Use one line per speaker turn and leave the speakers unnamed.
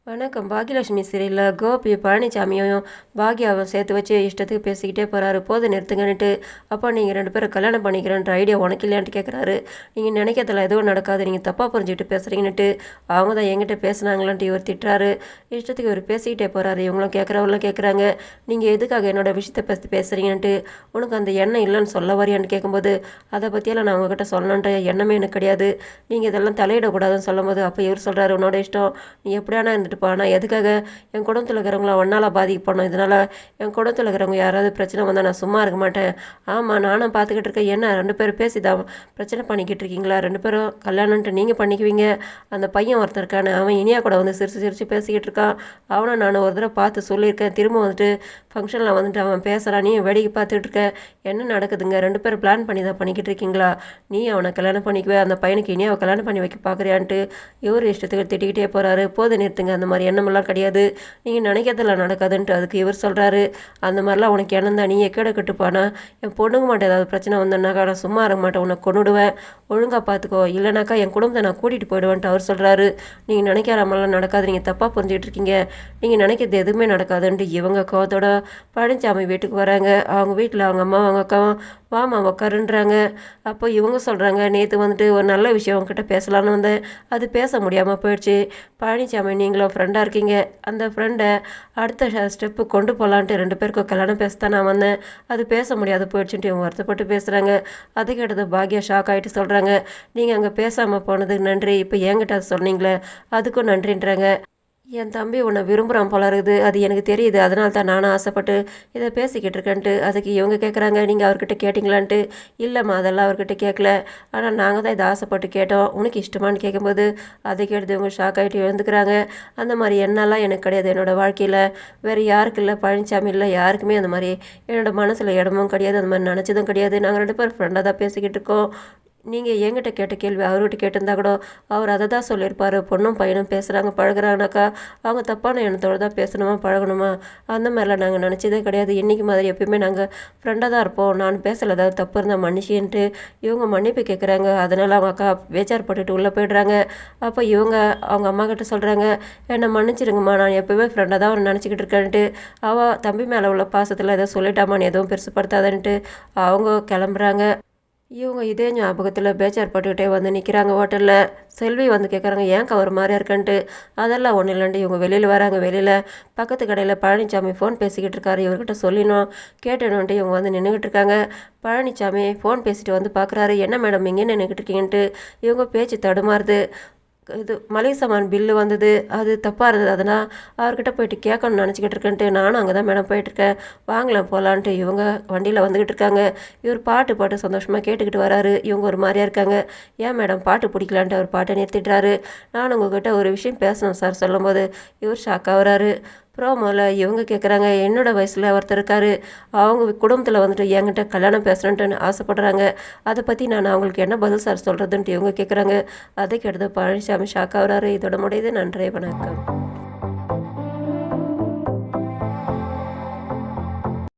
வணக்கம். பாக்கியலட்சுமி சீரியல்ல கோபி பழனிசாமியும் பாக்யாவும் சேர்த்து வச்சு இஷ்டத்துக்கு பேசிக்கிட்டே போகிறாரு. போதும் நிறுத்துங்கன்னுட்டு. அப்போ நீங்கள் 2 பேரும் கல்யாணம் பண்ணிக்கிறேன்ற ஐடியா உனக்கு இல்லையான்ட்டு கேட்குறாரு. நீங்கள் நினைக்கிறதுல எதுவும் நடக்காது, நீங்கள் தப்பாக புரிஞ்சுக்கிட்டு பேசுகிறீங்கன்னுட்டு அவங்க தான் என்கிட்ட பேசுனாங்களான்ட்டு இவர் திட்டுறாரு. இஷ்டத்துக்கு இவர் பேசிக்கிட்டே போகிறாரு. இவங்களும் கேட்குறவங்களும் கேட்குறாங்க, நீங்கள் எதுக்காக என்னோட விஷயத்தை பற்றி பேசுகிறீங்கன்ட்டு, உனக்கு அந்த எண்ணம் இல்லைன்னு சொல்ல வரியான்னு கேட்கும்போது, அதை பற்றியெல்லாம் நான் உங்ககிட்ட சொல்லணுன்ற எண்ணமே எனக்கு கிடையாது, நீங்கள் இதெல்லாம் தலையிடக்கூடாதுன்னு சொல்லும்போது, அப்போ இவர் சொல்கிறாரு, உன்னோட இஷ்டம், நீ எப்படியானா இருந்துட்டு ஆனால் எதுக்காக என் குடும்பத்தில் இருக்கிறவங்கள ஒன்றால் பாதிக்கப்படணும், இதனால் என் குடும்பத்தில் இருக்கிறவங்க யாராவது பிரச்சனை வந்தால் நான் சும்மா இருக்க மாட்டேன். ஆமாம், நானும் பார்த்துக்கிட்டு இருக்கேன், என்ன 2 பேரும் பேசி தான் பிரச்சனை பண்ணிக்கிட்டு இருக்கீங்களா? 2 பேரும் கல்யாணம்ன்ட்டு நீங்கள் பண்ணிக்குவீங்க. அந்த பையன் ஒருத்தர் இருக்கானே, அவன் இனியா கூட வந்து சிரிச்சு சிரித்து பேசிக்கிட்டு இருக்கான். அவனை நான் ஒரு தடவை பார்த்து சொல்லியிருக்கேன். திரும்ப வந்துட்டு ஃபங்க்ஷனில் வந்துட்டு அவன் பேசுகிறான், நீ வேடிக்கை பார்த்துட்டு இருக்க. என்ன நடக்குதுங்க? 2 பேரும் பிளான் பண்ணி தான் பண்ணிக்கிட்டு இருக்கீங்களா? நீ அவனை கல்யாணம் பண்ணிக்குவே, அந்த பையனுக்கு இனியாவை கல்யாணம் பண்ணி வைக்க பார்க்குறியான்ட்டு இவர் இஷ்டத்துக்கு திட்டிக்கிட்டே போகிறாரு. போது நிறுத்துங்க, அந்த மாதிரி எண்ணமெல்லாம் கிடையாது, நீங்கள் நினைக்கிறதெல்லாம் நடக்காதுன்ட்டு அதுக்கு இவர் சொல்கிறாரு. அந்த மாதிரிலாம் உனக்கு எண்ணம் தான், நீ எக்கேட கட்டுப்பானா என் பொண்ணுங்க மாட்டேன், ஏதாவது பிரச்சனை வந்தேன்னாக்கா நான் சும்மா இருக்க மாட்டேன், உன்னை கொண்டுடுவேன், ஒழுங்காக பார்த்துக்கோ, இல்லைனாக்கா என் குடும்பத்தை நான் கூட்டிகிட்டு போயிடுவேன்ட்டு அவர் சொல்கிறாரு. நீங்கள் நினைக்கிற மாதிரிலாம் நடக்காது, நீங்கள் தப்பாக புரிஞ்சுக்கிட்டு இருக்கீங்க, நீங்கள் நினைக்கிறது எதுவுமே நடக்காதுன்ட்டு இவங்க கோவத்தோட பழனிசாமி வீட்டுக்கு வராங்க. அவங்க வீட்டில் அவங்க அம்மா அவங்க அக்காவும் வாமா உக்காருன்றாங்க. அப்போ இவங்க சொல்கிறாங்க, நேற்று வந்துட்டு ஒரு நல்ல விஷயம் உங்ககிட்ட பேசலான்னு வந்தேன், அது பேச முடியாமல் போயிடுச்சு. பழனிசாமி நீங்களும் ஃப்ரெண்டாக இருக்கீங்க, அந்த ஃப்ரெண்டை அடுத்த ஸ்டெப்பு கொண்டு போகலான்ட்டு 2 பேருக்கும் கல்யாணம் பேசத்தான் நான் வந்தேன், அது பேச முடியாது போயிடுச்சுன்ட்டு இவங்க வருத்தப்பட்டு பேசுகிறாங்க. அது கேட்டது பாக்யா ஷாக் ஆகிட்டு சொல்கிறாங்க, நீங்கள் அங்கே பேசாமல் போனதுக்கு நன்றி, இப்போ என்கிட்ட அது சொன்னீங்களே அதுக்கும் நன்றின்றாங்க. என் தம்பி உன்னை விரும்புகிறான் போல இருக்குது, அது எனக்கு தெரியுது, அதனால தான் நானும் ஆசைப்பட்டு இதை பேசிக்கிட்டு இருக்கேன்ட்டு. அதுக்கு இவங்க கேட்குறாங்க, நீங்கள் அவர்கிட்ட கேட்டிங்களான்ட்டு. இல்லைம்மா, அதெல்லாம் அவர்கிட்ட கேட்கல, ஆனால் நாங்கள் தான் இதை ஆசைப்பட்டு கேட்டோம், உனக்கு இஷ்டமானு கேட்கும்போது அதை கேட்டு இவங்க ஷாக் ஆகிட்டு எழுந்துக்கிறாங்க. அந்த மாதிரி எண்ணெல்லாம் எனக்கு கிடையாது, என்னோடய வாழ்க்கையில் வேறு யாருக்கு இல்லை, பழனிசாமி இல்லை, யாருக்குமே அந்த மாதிரி என்னோடய மனசில் இடமும் கிடையாது, அந்த மாதிரி நினச்சதும் கிடையாது. நாங்கள் 2 பேரும் ஃப்ரெண்டாக தான் பேசிக்கிட்டு இருக்கோம். நீங்கள் என்கிட்ட கேட்ட கேள்வி அவர்கிட்ட கேட்டிருந்தா கூட அவர் அதை தான் சொல்லியிருப்பார், பொண்ணும் பையனும் பேசுகிறாங்க பழகுறாங்கனாக்கா அவங்க தப்பான எண்ணத்தோடு தான் பேசணுமா பழகணுமா, அந்த மாதிரிலாம் நாங்கள் நினச்சதே கிடையாது, இன்றைக்கி மாதிரி எப்பயுமே நாங்கள் ஃப்ரெண்டாக தான் இருப்போம், நான் பேசலை, ஏதாவது தப்பு இருந்தால் மன்னிச்சின்ட்டு இவங்க மன்னிப்பு கேட்குறாங்க. அதனால் அவங்க அக்கா பேச்சார்பட்டுட்டு உள்ளே போய்ட்றாங்க. அப்போ இவங்க அவங்க அம்மா கிட்ட சொல்கிறாங்க, என்னை மன்னிச்சிடுங்கம்மா, நான் எப்போவுமே ஃப்ரெண்டாக தான் அவர் நினச்சிக்கிட்டு இருக்கேன்ட்டு. அவள் தம்பி மேலே உள்ள பாசத்தில் ஏதோ சொல்லிட்டாமான்னு எதுவும் பெருசுப்படுத்தாதன்ட்டு அவங்க கிளம்புறாங்க. இவங்க இதே ஞாபகத்தில் பேச்சார் பட்டுக்கிட்டே வந்து நிற்கிறாங்க ஹோட்டலில். செல்வி வந்து கேட்குறாங்க, ஏன் ஒரு மாதிரியா இருக்கன்ட்டு. அதெல்லாம் ஒன்றும் இல்லைன்ட்டு இவங்க வெளியில் வராங்க. வெளியில் பக்கத்து கடையில் பழனிசாமி ஃபோன் பேசிக்கிட்டு இருக்காரு, இவர்கிட்ட சொல்லினோம் கேட்டணுன்ட்டு இவங்க வந்து நின்றுக்கிட்டு இருக்காங்க. பழனிசாமி ஃபோன் பேசிட்டு வந்து பார்க்குறாரு, என்ன மேடம் இங்கே நின்றுக்கிட்டு இருக்கீங்கன்ட்டு. இவங்க பேச்சு தடுமாறுது. இது மளிகை சாமான் பில்லு வந்தது, அது தப்பாக இருந்தது, அதனால் அவர்கிட்ட போயிட்டு கேட்கணும்னு நினச்சிக்கிட்டு இருக்கேன்ட்டு நானும் அங்கே தான் மேடம் போயிட்டுருக்கேன், வாங்கலாம் போகலான்ட்டு இவங்க வண்டியில் வந்துக்கிட்டு இருக்காங்க. இவர் பாட்டு சந்தோஷமாக கேட்டுக்கிட்டு வராரு. இவங்க ஒரு மாதிரியாக இருக்காங்க. ஏன் மேடம் பாட்டு பிடிக்கலான்ட்டு அவர் பாட்டை நிறுத்திடுறாரு. நான் உங்ககிட்ட ஒரு விஷயம் பேசணும் சார் சொல்லும்போது இவர் ஷாக்காக வராரு. ப்ரோமோவில் இவங்க கேட்குறாங்க, என்னோடய வயசில் ஒருத்தர் இருக்கார், அவங்க குடும்பத்தில் வந்துட்டு என்கிட்ட கல்யாணம் பேசணுன்ட்டு ஆசைப்பட்றாங்க, அதை பற்றி நான் அவங்களுக்கு என்ன பதில் சார் சொல்கிறதுன்ட்டு இவங்க கேட்குறாங்க. அதை கேட்டது பழனிசாமி ஷாக்காக வராரு. இதோட முடியுது. நன்றி, வணக்கம்.